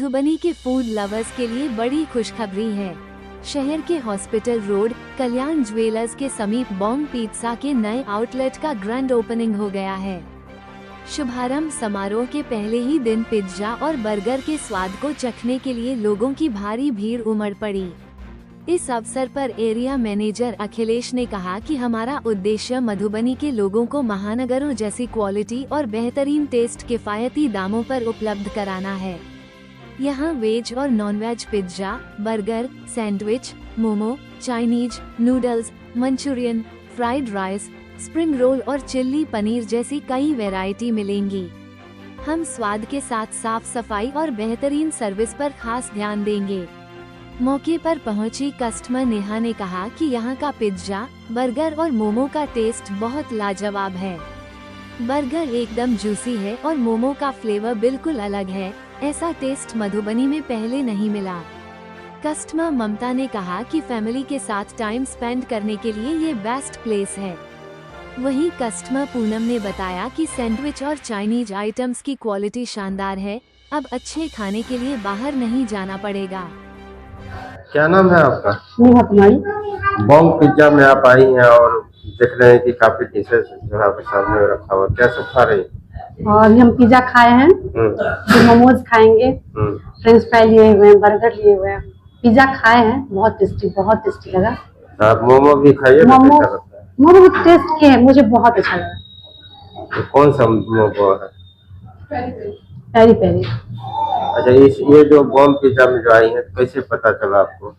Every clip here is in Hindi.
मधुबनी के फूड लवर्स के लिए बड़ी खुशखबरी है। शहर के हॉस्पिटल रोड कल्याण ज्वेलर्स के समीप बॉम्ब पिज्जा के नए आउटलेट का ग्रैंड ओपनिंग हो गया है। शुभारंभ समारोह के पहले ही दिन पिज्जा और बर्गर के स्वाद को चखने के लिए लोगों की भारी भीड़ उमड़ पड़ी। इस अवसर पर एरिया मैनेजर अखिलेश ने कहा कि हमारा उद्देश्य मधुबनी के लोगों को महानगरों जैसी क्वालिटी और बेहतरीन टेस्ट किफायती दामों पर उपलब्ध कराना है। यहाँ वेज और non-veg pizza, burger, sandwich, momo, Chinese, noodles, Manchurian, fried rice, spring roll और चिल्ली पनीर जैसी कई वैरायटी मिलेंगी। हम स्वाद के साथ साफ सफाई और बेहतरीन सर्विस पर खास ध्यान देंगे। मौके पर पहुंची कस्टमर नेहा ने कहा कि यहाँ का पिज्जा, बर्गर और मोमो का टेस्ट बहुत लाजवाब है। बर्गर एकदम जूसी है और मोमो का फ्लेवर बिल्कुल अलग है। ऐसा टेस्ट मधुबनी में पहले नहीं मिला। कस्टमर ममता ने कहा कि फैमिली के साथ टाइम स्पेंड करने के लिए ये बेस्ट प्लेस है। वहीं कस्टमर पूनम ने बताया कि सैंडविच और चाइनीज आइटम्स की क्वालिटी शानदार है। अब अच्छे खाने के लिए बाहर नहीं जाना पड़ेगा। क्या नाम है आपका? नेहा कुमारी। बॉम्ब पिज्जा में आप आई हैं और देख रहे हैं कि काफी डिशेस जो है आपके सामने रखा हुआ, क्या सब खा रही हैं? और अभी हम पिज्जा खाए हैं, फिर मोमोज खाएंगे, फ्रेंच फ्राई लिए हुए हैं, बर्गर लिए हुए हैं, पिज्जा खाए हैं। बहुत टेस्टी लगा। आप मोमो भी खाइए। मोमो भी टेस्ट के है, मुझे बहुत अच्छा लगा। तो कौन सा मोमो है? Peri peri. अच्छा, ये जो बॉम्ब पिज्जा में जो आई है, कैसे पता चला आपको?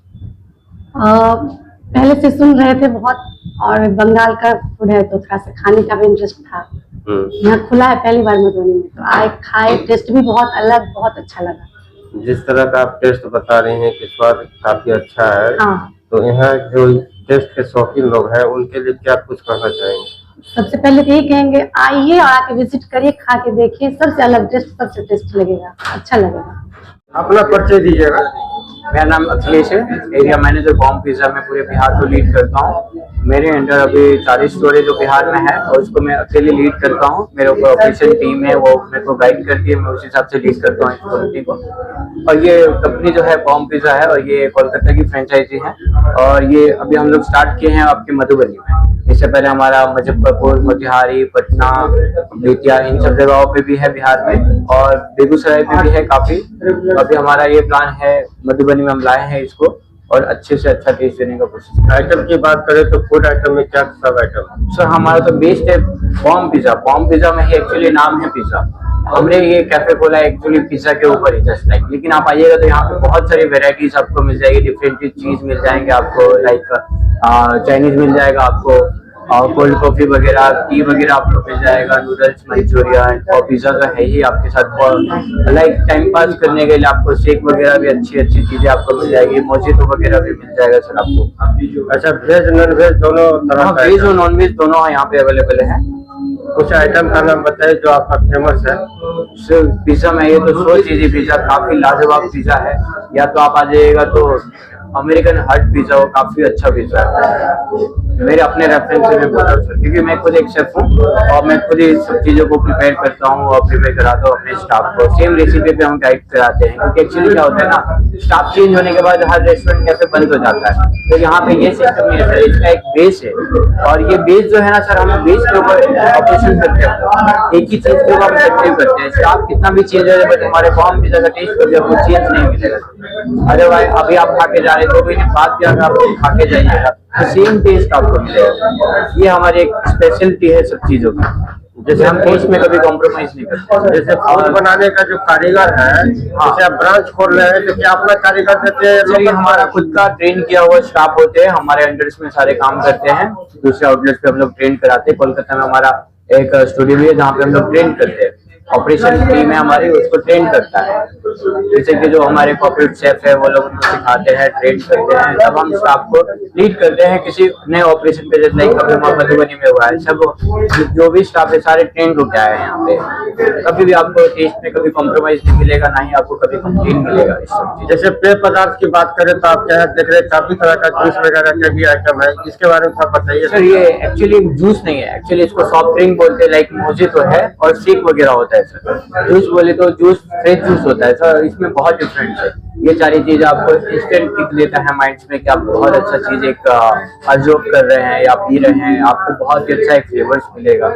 पहले से सुन रहे थे बहुत, और बंगाल का फूड है तो थोड़ा सा खाने का भी इंटरेस्ट था। यहाँ खुला है पहली बार मधुबनी में, तो आए खाए, टेस्ट भी बहुत अलग, बहुत अच्छा लगा। जिस तरह का आप टेस्ट बता रही हैं कि स्वाद काफी अच्छा है, हाँ। तो यहाँ जो टेस्ट के शौकीन लोग हैं उनके लिए क्या कुछ कहना चाहेंगे? सबसे पहले तो यही कहेंगे, आइए और आके विजिट करिए, खा के देखिए। सबसे अलग टेस्ट, सबसे टेस्टी लगेगा, अच्छा लगेगा। अपना परिचय दीजिएगा। मेरा नाम अखिलेश है, एरिया मैनेजर बॉम्ब पिज्जा में पूरे बिहार को लीड करता हूँ। मेरे अंडर अभी 40 स्टोरेज जो बिहार में है और उसको मैं अकेले लीड करता हूँ। मेरे ऊपर ऑपरेशन टीम है, वो मेरे को गाइड करती है, मैं उस हिसाब से लीड करता हूँ इस कम्युनिटी को। और ये कंपनी जो है बॉम्ब पिज्जा है और ये कोलकाता की फ्रेंचाइजी है और ये अभी हम लोग स्टार्ट किए हैं आपके मधुबनी में। इससे पहले हमारा मुजफ्फरपुर, मोतिहारी, पटना, बेतिया, इन सब जगहों पे भी है बिहार में, और बेगूसराय पे भी है काफी। अभी हमारा ये प्लान है मधुबनी में हम लाए हैं इसको और अच्छे से अच्छा टेस्ट देने का कोशिश। आइटम की बात करें तो फूड आइटम में क्या सब आइटम? सर हमारा तो बेस्ट है बॉम्ब पिज्जा। बॉम्ब पिज्जा में ही एक्चुअली नाम है पिज्जा। हमने ये कैफे खोला एक्चुअली पिज्जा के ऊपर ही, जस्ट लाइक। लेकिन आप आइएगा तो यहाँ पे बहुत सारी वेराइटीज आपको मिल जाएगी, डिफरेंट चीज मिल जाएंगे आपको, लाइक चाइनीज मिल जाएगा आपको, और कोल्ड कॉफी वगैरह, टी वगैरह आपको मिल जाएगा, नूडल्स, मंचूरियन, और पिज्जा तो है ही आपके साथ। और लाइक टाइम पास करने के लिए आपको शेक वगैरह भी अच्छी चीजें आपको मिल जाएगी, मोजितो वगैरह भी मिल जाएगा सर आपको। अच्छा, वेज नॉन वेज दोनों तरह? वेज और नॉन वेज दोनों यहाँ पे अवेलेबल है। कुछ आइटम का नाम बताइए जो आपका फेमस है। सर पिज्जा में ये तो 100 चीजें पिज्जा काफी लाजवाब पिज्जा है। या तो आप आ जाइएगा तो अमेरिकन हट पिज्जा, वो काफी अच्छा पिज्जा है। मेरे अपने रेफरेंस से मैं बोल रहा हूँ सर, क्योंकि मैं खुद एक शेफ हूँ और मैं खुद ही सब चीजों को प्रिपेयर करता हूँ और प्रिपेयर कराता हूँ अपने स्टाफ को। सेम रेसिपी पे हम गाइड कराते हैं, क्योंकि एक्चुअली क्या होता है ना, स्टाफ चेंज होने के बाद हर रेस्टोरेंट कैफे बंद हो जाता है। तो यहाँ पे ये सिस्टम नहीं है सर, इसका एक बेस है और ये बेस जो है ना सर, हम बेस के ऊपर ऑपरेशन करते हैं, एक ही चीज के ऊपर एक्टिव करते हैं। स्टाफ कितना भी चेंज हो जाए बट हमारे बॉम्ब पिज्जा का टेस्ट कभी आपको चेंज नहीं मिलेगा। अदरवाइज अभी आप खा के जा रहे 2 महीने बाद भी अगर आप खा के जाइएगा तो सेम टेस्ट आपको मिलेगा। ये हमारी एक स्पेशलिटी है सब चीजों की। जैसे हम टेस्ट में कभी कॉम्प्रोमाइज नहीं करते। जैसे फूड बनाने का जो कारीगर है, जैसे आप ब्रांच खोल रहे हैं तो क्या अपना कारीगर देते हैं? हमारा खुद का ट्रेन किया हुआ स्टाफ होते हैं, हमारे अंडर में सारे काम करते हैं। दूसरे आउटलेट पे हम लोग ट्रेन कराते हैं। कोलकाता में हमारा एक स्टूडियो भी है जहाँ पे हम लोग ट्रेन करते हैं। ऑपरेशन टीम है हमारी, उसको ट्रेन करता है। जैसे कि जो हमारे कॉर्पोरेट शेफ है वो लोग उनको सिखाते हैं, ट्रेन करते हैं, तब हम स्टाफ को लीड करते हैं किसी नए ऑपरेशन पे। जैसे कभी मधुबनी में हुआ है, सब जो भी स्टाफ है सारे ट्रेन होके आए हैं यहाँ पे। कभी भी आपको टेस्ट में कभी कॉम्प्रोमाइज नहीं मिलेगा, ना ही आपको कभी कंप्लेन मिलेगा इस सब चीज। जैसे पेय पदार्थ की बात करें तो आप क्या देख रहे हैं, काफी तरह का जूस वगैरह के भी आइटम है, इसके बारे में थोड़ा बताइए। सर ये एक्चुअली जूस नहीं है, एक्चुअली इसको सॉफ्ट ड्रिंक बोलते हैं, लाइक मोजितो है और शेक वगैरह होता है। है सर। जूस बोले तो जूस फ्रेश जूस होता है सर, इसमें बहुत डिफरेंस है। ये सारी चीज आपको इंस्टेंट किक देता है माइंड में कि आप बहुत अच्छा चीज एक अब्जॉर्ब कर रहे हैं या पी रहे हैं, आपको बहुत ही अच्छा एक फ्लेवर्स मिलेगा।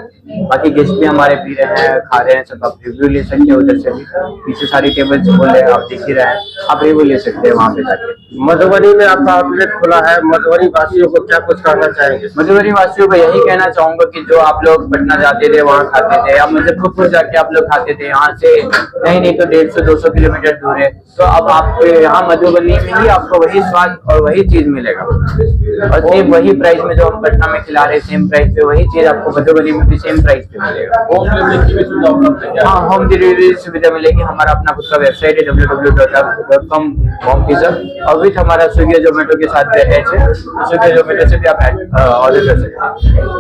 बाकी गेस्ट भी हमारे पी रहे हैं, खा रहे हैं, सब आप रिव्यू ले सकते हैं उधर से भी, पीछे सारी टेबल्स खोल रहे हैं, आप देख ही रहे हैं, आप रिव्यू ले सकते हैं वहाँ पे जाके। मधुबनी में आपका आउटलेट खुला है, मधुबनी वासियों को क्या कुछ कहना चाहेंगे? मधुबनी वासियों को यही कहना चाहूंगा कि जो आप लोग पटना जाते थे वहाँ खाते थे, या मुजफ्फरपुर जाके आप लोग खाते थे, यहाँ से नहीं तो 150-200 किलोमीटर दूर है, तो अब आपको यहाँ मधुबनी में ही आपको वही स्वाद और वही चीज मिलेगा, और सेम वही प्राइस में जो हम पटना में खिला रहे हैं, सेम प्राइस पे वही चीज आपको मधुबनी में भी सेम प्राइस पे मिलेगा। होम डिलीवरी की भी सुविधा उपलब्ध है? हाँ, होम डिलीवरी सुविधा मिलेगी। हमारा अपना खुद का वेबसाइट है www.com Bompiza, और विथ हमारा स्विगी जोमेटो के साथ अटैच है, स्विगी जोमेटो से भी आप ऑर्डर कर सकते हैं।